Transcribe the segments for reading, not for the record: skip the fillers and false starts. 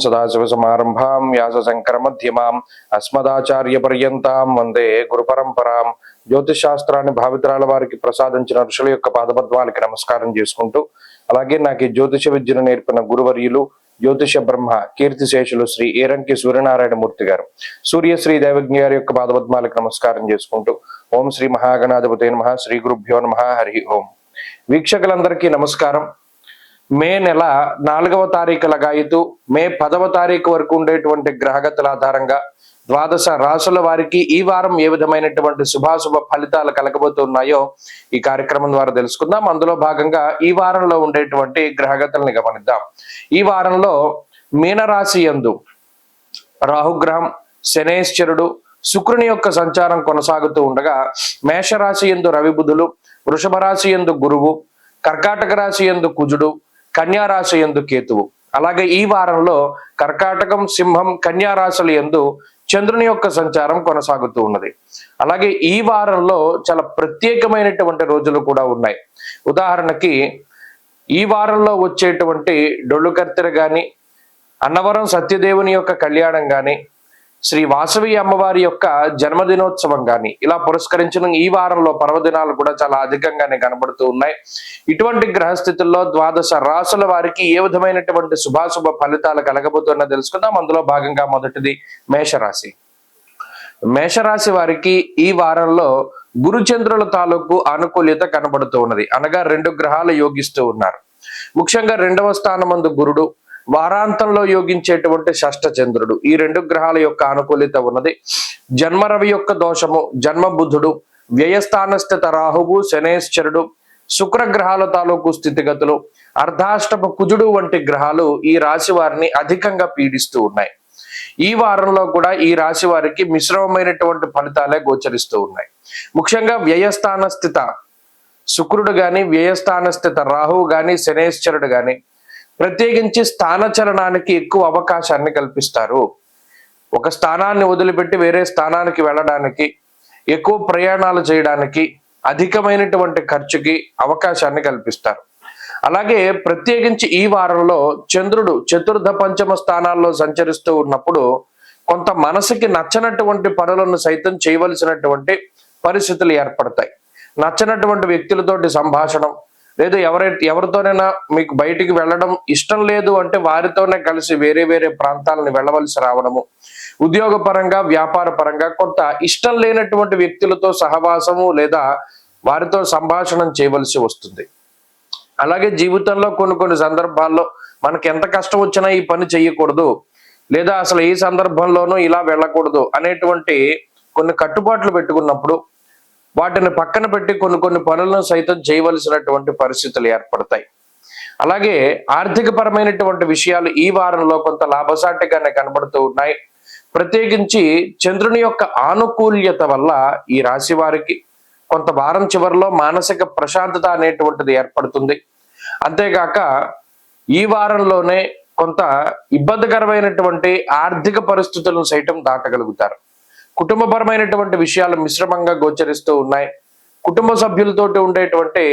సదాశివసమారంభాం వ్యాసశంకరమధ్యమాం అస్మదాచార్యపర్యంతాం వందే గురుపరంపరాం. జ్యోతిషాస్త్రాన్ని భావితరాల వారికి ప్రసాదించిన ఋషుల యొక్క పాదపద్మాలకి నమస్కారం చేసుకుంటూ, అలాగే నాకు ఈ జ్యోతిష విద్యను నేర్పిన గురువర్యులు జ్యోతిష బ్రహ్మ కీర్తిశేషులు శ్రీ ఏరంకి సూర్యనారాయణమూర్తి గారు, సూర్యశ్రీ దైవజ్ఞ గారి యొక్క పాదపద్మాలకు నమస్కారం చేసుకుంటూ, ఓం శ్రీ మహాగణాధిపతే నమః, శ్రీ గురుభ్యో నమః, హరి ఓం. వీక్షకులందరికీ నమస్కారం. మే నెల 4వ తారీఖు లగాయతు మే 10వ తారీఖు వరకు ఉండేటువంటి గ్రహగతుల ఆధారంగా ద్వాదశ రాశుల వారికి ఈ వారం ఏ విధమైనటువంటి శుభాశుభ ఫలితాలు కలగబోతున్నాయో ఈ కార్యక్రమం ద్వారా తెలుసుకుందాం. అందులో భాగంగా ఈ వారంలో ఉండేటువంటి గ్రహగతుల్ని గమనిద్దాం. ఈ వారంలో మీనరాశి యందు రాహుగ్రహం, శనేశ్వరుడు, శుక్రుని యొక్క సంచారం కొనసాగుతూ ఉండగా, మేషరాశి యందు రవి బుధులు, వృషభ రాశి యందు గురువు, కర్కాటక రాశి యందు కుజుడు, కన్యా రాశి యందు కేతువు. అలాగే ఈ వారంలో కర్కాటకం, సింహం, కన్యా రాశుల యందు చంద్రుని యొక్క సంచారం కొనసాగుతూ ఉన్నది. అలాగే ఈ వారంలో చాలా ప్రత్యేకమైనటువంటి రోజులు కూడా ఉన్నాయి. ఉదాహరణకి ఈ వారంలో వచ్చేటువంటి డొల్లు కర్తెర గాని, అన్నవరం సత్యదేవుని యొక్క కళ్యాణం గాని, శ్రీ వాసవి అమ్మవారి యొక్క జన్మదినోత్సవం గాని ఇలా పురస్కరించిన ఈ వారంలో పర్వదినాలు కూడా చాలా అధికంగానే కనబడుతూ ఉన్నాయి. ఇటువంటి గ్రహస్థితుల్లో ద్వాదశ రాశుల వారికి ఏ విధమైనటువంటి శుభాశుభ ఫలితాలు కలగబోతున్నా తెలుసుకుందాం. అందులో భాగంగా మొదటిది మేషరాశి. మేషరాశి వారికి ఈ వారంలో గురుచంద్రుల తాలూకు అనుకూల్యత కనబడుతూ ఉన్నది. అనగా 2 గ్రహాలు యోగిస్తూ ఉన్నారు. ముఖ్యంగా 2వ స్థానమందు గురుడు, వారాంతంలో యోగించేటువంటి షష్ఠ చంద్రుడు, ఈ 2 గ్రహాల యొక్క అనుకూలిత ఉన్నది. జన్మరవి యొక్క దోషము, జన్మ బుధుడు, వ్యయస్థానస్థిత రాహువు, శనేశ్వరుడు, శుక్ర గ్రహాల తాలూకు స్థితిగతులు, అర్ధాష్టమ కుజుడు వంటి గ్రహాలు ఈ రాశి వారిని అధికంగా పీడిస్తూ ఉన్నాయి. ఈ వారంలో కూడా ఈ రాశి వారికి మిశ్రమమైనటువంటి ఫలితాలే గోచరిస్తూ ఉన్నాయి. ముఖ్యంగా వ్యయస్థాన స్థిత శుక్రుడు గాని, వ్యయస్థాన స్థిత రాహువు గాని, శనేశ్వరుడు గాని ప్రత్యేకించి స్థానచలనానికి ఎక్కువ అవకాశాన్ని కల్పిస్తారు. ఒక స్థానాన్ని వదిలిపెట్టి వేరే స్థానానికి వెళ్ళడానికి, ఎక్కువ ప్రయాణాలు చేయడానికి, అధికమైనటువంటి ఖర్చుకి అవకాశాన్ని కల్పిస్తారు. అలాగే ప్రత్యేకించి ఈ వారంలో చంద్రుడు చతుర్థ పంచమ స్థానాల్లో సంచరిస్తూ ఉన్నప్పుడు కొంత మనసుకి నచ్చనటువంటి పనులను సైతం చేయవలసినటువంటి పరిస్థితులు ఏర్పడతాయి. నచ్చనటువంటి వ్యక్తులతోటి సంభాషణం, లేదు ఎవరితోనైనా మీకు బయటికి వెళ్ళడం ఇష్టం లేదు అంటే వారితోనే కలిసి వేరే వేరే ప్రాంతాలను వెళ్ళవలసి రావడము, ఉద్యోగపరంగా వ్యాపార పరంగా కొంత ఇష్టం లేనటువంటి వ్యక్తులతో సహవాసము లేదా వారితో సంభాషణం చేయవలసి వస్తుంది. అలాగే జీవితంలో కొన్ని సందర్భాల్లో మనకి ఎంత కష్టం వచ్చినా ఈ పని చేయకూడదు, లేదా అసలు ఈ సందర్భంలోనూ ఇలా వెళ్ళకూడదు అనేటువంటి కొన్ని కట్టుబాట్లు పెట్టుకున్నప్పుడు వాటిని పక్కన పెట్టి కొన్ని పనులను సైతం చేయవలసినటువంటి పరిస్థితులు ఏర్పడతాయి. అలాగే ఆర్థిక పరమైనటువంటి విషయాలు ఈ వారంలో కొంత లాభసాటిగానే కనబడుతూ ఉన్నాయి. ప్రత్యేకించి చంద్రుని యొక్క ఆనుకూల్యత వల్ల ఈ రాశి వారికి కొంత వారం చివరిలో మానసిక ప్రశాంతత అనేటువంటిది ఏర్పడుతుంది. అంతేగాక ఈ వారంలోనే కొంత ఇబ్బందికరమైనటువంటి ఆర్థిక పరిస్థితులను సైతం దాటగలుగుతారు. కుటుంబపరమైనటువంటి విషయాలు మిశ్రమంగా గోచరిస్తూ ఉన్నాయి. కుటుంబ సభ్యులతోటి ఉండేటువంటి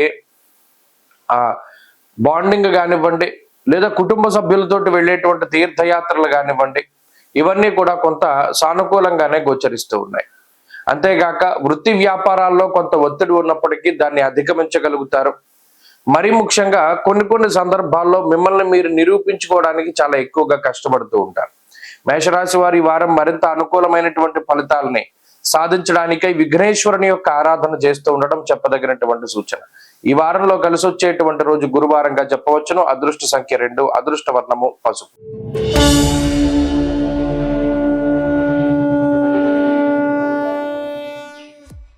బాండింగ్ కానివ్వండి, లేదా కుటుంబ సభ్యులతోటి వెళ్ళేటువంటి తీర్థయాత్రలు కానివ్వండి, ఇవన్నీ కూడా కొంత సానుకూలంగానే గోచరిస్తూ ఉన్నాయి. అంతేగాక వృత్తి వ్యాపారాల్లో కొంత ఒత్తిడి ఉన్నప్పటికీ దాన్ని అధిగమించగలుగుతారు. మరి ముఖ్యంగా కొన్ని సందర్భాల్లో మిమ్మల్ని మీరు నిరూపించుకోవడానికి చాలా ఎక్కువగా కష్టపడుతూ ఉంటారు. మేషరాశి వారి వారం మరింత అనుకూలమైనటువంటి ఫలితాలని సాధించడానికై విఘ్నేశ్వరుని యొక్క ఆరాధన చేస్తూ ఉండడం చెప్పదగినటువంటి సూచన. ఈ వారంలో కలిసి వచ్చేటువంటి రోజు గురువారంగా చెప్పవచ్చును. అదృష్ట సంఖ్య 2, అదృష్ట వర్ణము పసుపు.